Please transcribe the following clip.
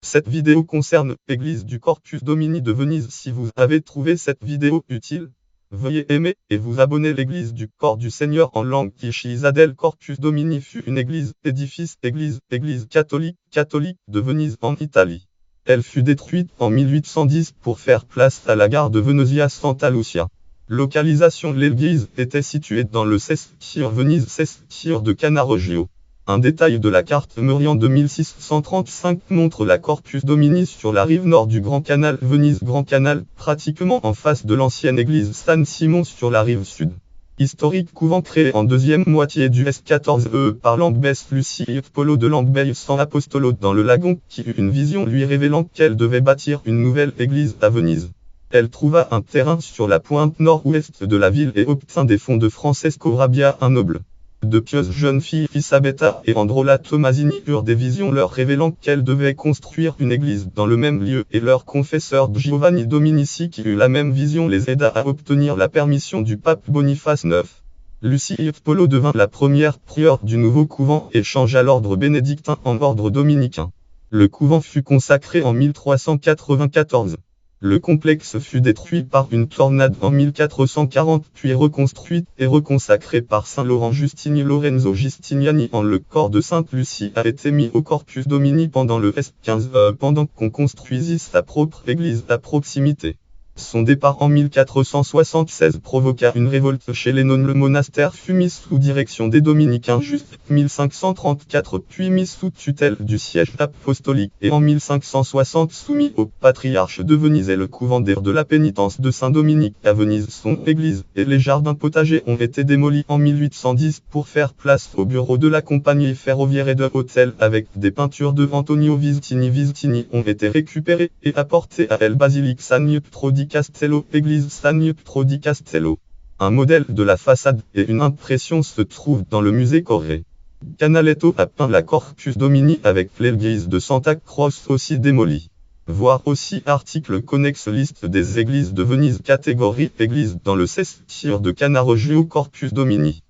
Cette vidéo concerne l'église du Corpus Domini de Venise. Si vous avez trouvé cette vidéo utile, veuillez aimer et vous abonner. L'église du Corps du Seigneur en langue Chiesa del Corpus Domini fut une église catholique de Venise en Italie. Elle fut détruite en 1810 pour faire place à la gare de Venezia Santa Lucia. Localisation: l'église était située dans le Sestiere Venise, Sestiere de Cannaregio. Un détail de la carte Merian de 1635 montre la Corpus Domini sur la rive nord du Grand Canal Venise Grand Canal, pratiquement en face de l'ancienne église San Simon sur la rive sud. Historique couvent créé en deuxième moitié du S14 par Langbès Lucie Polo de Langbès San Apostolo dans le lagon, qui eut une vision lui révélant qu'elle devait bâtir une nouvelle église à Venise. Elle trouva un terrain sur la pointe nord-ouest de la ville et obtint des fonds de Francesco Rabbia, un noble. De pieuses jeunes filles, Elisabetta et Androla Tomasini, eurent des visions leur révélant qu'elles devaient construire une église dans le même lieu, et leur confesseur Giovanni Dominici, qui eut la même vision, les aida à obtenir la permission du pape Boniface IX. Lucie Polo devint la première prieure du nouveau couvent et changea l'ordre bénédictin en ordre dominicain. Le couvent fut consacré en 1394. Le complexe fut détruit par une tornade en 1440, puis reconstruit et reconsacré par Saint Laurent Giustini Lorenzo Giustiniani en le corps de Sainte Lucie a été mis au Corpus Domini pendant le S15 pendant qu'on construisit sa propre église à proximité. Son départ en 1476 provoqua une révolte chez les nonnes. Le monastère fut mis sous direction des dominicains jusqu'en 1534, puis mis sous tutelle du siège apostolique, et en 1560 soumis au patriarche de Venise, et le couvent d'air de la pénitence de Saint-Dominique à Venise, son église, et les jardins potagers ont été démolis en 1810 pour faire place au bureau de la compagnie ferroviaire et de hôtel, avec des peintures de Antonio Visitini. Visitini ont été récupérées et apportées à El Basilic San Pietro di Castello, église San Pietro di Castello. Un modèle de la façade et une impression se trouvent dans le musée Corre. Canaletto a peint la Corpus Domini avec l'église de Santa Croce aussi démolie. Voir aussi article connexe liste des églises de Venise catégorie église dans le Sestiere de Cannaregio Corpus Domini.